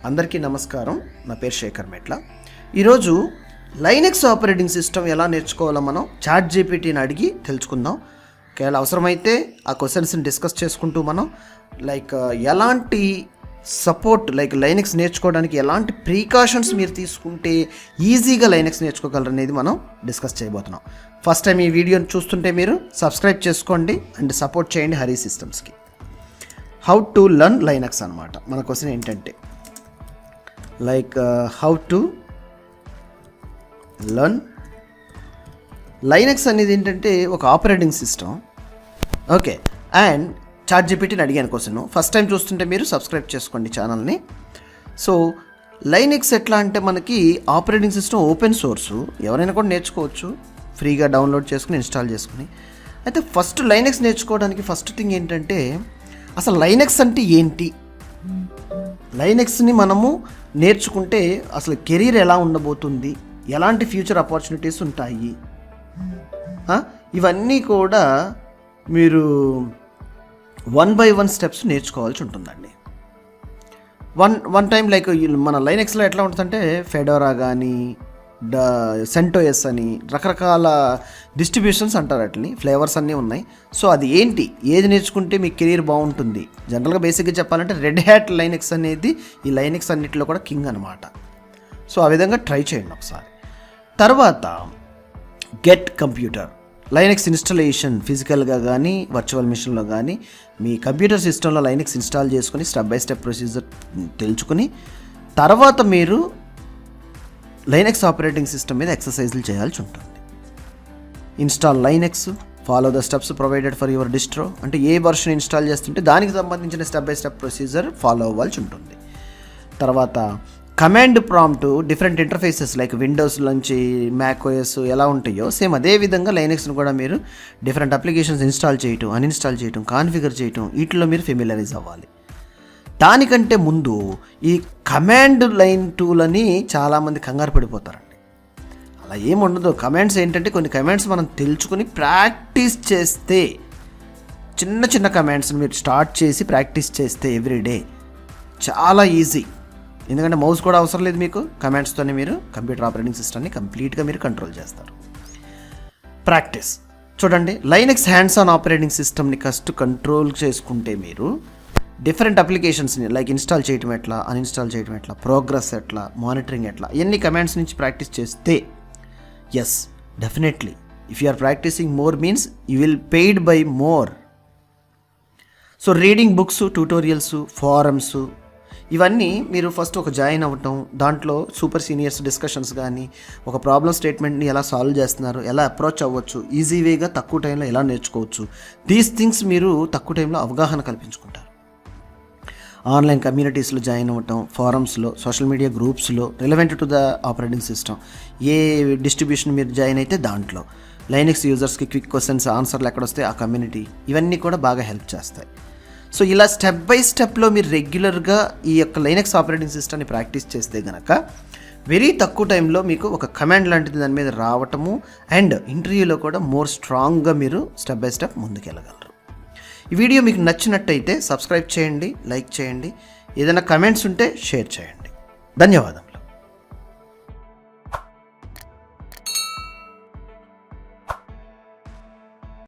అందరికీ నమస్కారం. నా పేరు శేఖర్ మెట్ల. ఈరోజు లైనక్స్ ఆపరేటింగ్ సిస్టమ్ ఎలా నేర్చుకోవాలో మనం ChatGPTని అడిగి తెలుసుకుందాం. ఒకవేళ అవసరమైతే ఆ క్వశ్చన్స్ని డిస్కస్ చేసుకుంటూ మనం ఎలాంటి సపోర్ట్ లైనక్స్ నేర్చుకోవడానికి ఎలాంటి ప్రికాషన్స్ మీరు తీసుకుంటే ఈజీగా లైనక్స్ నేర్చుకోగలరు అనేది మనం డిస్కస్ చేయబోతున్నాం. ఫస్ట్ టైం ఈ వీడియోని చూస్తుంటే మీరు సబ్స్క్రైబ్ చేసుకోండి అండ్ సపోర్ట్ చేయండి హరి సిస్టమ్స్కి. హౌ టు లర్న్ లైనక్స్ అనమాట మన క్వశ్చన్ ఏంటంటే హౌ టు లర్న్ లైనక్స్ అనేది ఏంటంటే ఒక ఆపరేటింగ్ సిస్టమ్. ఓకే, అండ్ ChatGPTని అడిగాను క్వశ్చన్. ఫస్ట్ టైం చూస్తుంటే మీరు సబ్స్క్రైబ్ చేసుకోండి ఛానల్ని. సో లైనక్స్ ఎట్లా అంటే మనకి ఆపరేటింగ్ సిస్టమ్ ఓపెన్ సోర్సు, ఎవరైనా కూడా నేర్చుకోవచ్చు ఫ్రీగా డౌన్లోడ్ చేసుకుని ఇన్స్టాల్ చేసుకుని. అయితే ఫస్ట్ లైనక్స్ నేర్చుకోవడానికి ఫస్ట్ థింగ్ ఏంటంటే అసలు లైనక్స్ అంటే ఏంటి, లైనక్స్ని మనము నేర్చుకుంటే అసలు కెరీర్ ఎలా ఉండబోతుంది, ఎలాంటి ఫ్యూచర్ ఆపర్చునిటీస్ ఉంటాయి, ఇవన్నీ కూడా మీరు 1 by 1 స్టెప్స్ నేర్చుకోవాల్సి ఉంటుందండి. వన్ టైం మన లైనక్స్లో ఎట్లా ఉంటుందంటే ఫెడోరా కానీ సెంటోఎస్ అని రకరకాల డిస్ట్రిబ్యూషన్స్ అంటారు, వాటిని ఫ్లేవర్స్ అన్నీ ఉన్నాయి. సో అది ఏంటి, ఏది నేర్చుకుంటే మీ కెరీర్ బాగుంటుంది, జనరల్గా బేసిక్గా చెప్పాలంటే రెడ్ హ్యాట్ లైనక్స్ అనేది ఈ లైనక్స్ అన్నిటిలో కూడా కింగ్ అనమాట. సో ఆ విధంగా ట్రై చేయండి ఒకసారి. తర్వాత గెట్ కంప్యూటర్, లైనక్స్ ఇన్స్టాలేషన్ ఫిజికల్గా కానీ వర్చువల్ మిషన్లో కానీ మీ కంప్యూటర్ సిస్టంలో లైనక్స్ ఇన్స్టాల్ చేసుకుని స్టెప్ బై స్టెప్ ప్రొసీజర్ తెలుసుకుని తర్వాత మీరు లైనక్స్ ఆపరేటింగ్ సిస్టమ్ మీద ఎక్సర్సైజులు చేయాల్సి ఉంటుంది. Install Linux, follow the steps provided for your distro, అంటే ఏ వర్షన్ ఇన్స్టాల్ చేస్తుంటే దానికి సంబంధించిన step by step procedure follow అవ్వాల్సి ఉంటుంది. తర్వాత command prompt different interfaces Windows నుంచి మ్యాక్ ఓఎస్ ఎలా ఉంటాయో సేమ్ అదే విధంగా లైనక్స్ను కూడా మీరు డిఫరెంట్ అప్లికేషన్స్ ఇన్స్టాల్ చేయటం, అన్ఇన్స్టాల్ చేయటం, కాన్ఫిగర్ చేయటం, వీటిలో మీరు ఫెమిలరైజ్ అవ్వాలి. దానికంటే ముందు ఈ కమాండ్ లైన్ టూల్ అని చాలామంది కంగారు పడిపోతారండి. అలా ఏముండదు. కమాండ్స్ ఏంటంటే కొన్ని కమాండ్స్ మనం తెలుసుకుని ప్రాక్టీస్ చేస్తే, చిన్న చిన్న కమాండ్స్ని మీరు స్టార్ట్ చేసి ప్రాక్టీస్ చేస్తే ఎవ్రీడే చాలా ఈజీ. ఎందుకంటే మౌస్ కూడా అవసరం లేదు మీకు, కమాండ్స్తోనే మీరు కంప్యూటర్ ఆపరేటింగ్ సిస్టమ్ని కంప్లీట్గా మీరు కంట్రోల్ చేస్తారు. ప్రాక్టీస్ చూడండి, లైనక్స్ హ్యాండ్స్ ఆన్ ఆపరేటింగ్ సిస్టమ్ని ఫస్ట్ కంట్రోల్ చేసుకుంటే మీరు డిఫరెంట్ అప్లికేషన్స్ని ఇన్స్టాల్ చేయటం ఎట్లా, అన్ఇన్స్టాల్ చేయటం ఎట్లా, ప్రోగ్రెస్ ఎట్లా, మానిటరింగ్ ఎట్లా, ఎన్ని కమాండ్స్ నుంచి ప్రాక్టీస్ చేస్తే yes definitely if you are practising more means you will paid by more. So reading books, tutorials, forums ఇవన్నీ మీరు ఫస్ట్ ఒక జాయిన్ అవ్వటం, దాంట్లో సూపర్ సీనియర్స్ డిస్కషన్స్ కానీ ఒక ప్రాబ్లమ్ స్టేట్మెంట్ని ఎలా సాల్వ్ చేస్తున్నారు, ఎలా అప్రోచ్ అవ్వచ్చు, ఈజీ వేగా తక్కువ టైంలో ఎలా నేర్చుకోవచ్చు, దీస్ థింగ్స్ మీరు తక్కువ టైంలో అవగాహన కల్పించుకుంటారు. ఆన్లైన్ కమ్యూనిటీస్లో జాయిన్ అవ్వటం, ఫారమ్స్లో, సోషల్ మీడియా గ్రూప్స్లో relevant to the operating system, ఏ డిస్ట్రిబ్యూషన్ మీరు జాయిన్ అయితే దాంట్లో లైనక్స్ యూజర్స్కి క్విక్ క్వశ్చన్స్ ఆన్సర్లు ఎక్కడొస్తే ఆ కమ్యూనిటీ, ఇవన్నీ కూడా బాగా హెల్ప్ చేస్తాయి. సో ఇలా స్టెప్ బై స్టెప్లో మీరు రెగ్యులర్గా ఈ యొక్క లైనక్స్ ఆపరేటింగ్ సిస్టమ్ని ప్రాక్టీస్ చేస్తే కనుక వెరీ తక్కువ టైంలో మీకు ఒక కమాండ్ లాంటిది దాని మీద రావటము అండ్ ఇంటర్వ్యూలో కూడా మోర్ స్ట్రాంగ్గా మీరు స్టెప్ బై స్టెప్ ముందుకెళ్ళగలరు. ఈ వీడియో మీకు నచ్చినట్టయితే సబ్స్క్రైబ్ చేయండి, లైక్ చేయండి, ఏదైనా కమెంట్స్ ఉంటే షేర్ చేయండి. ధన్యవాదం.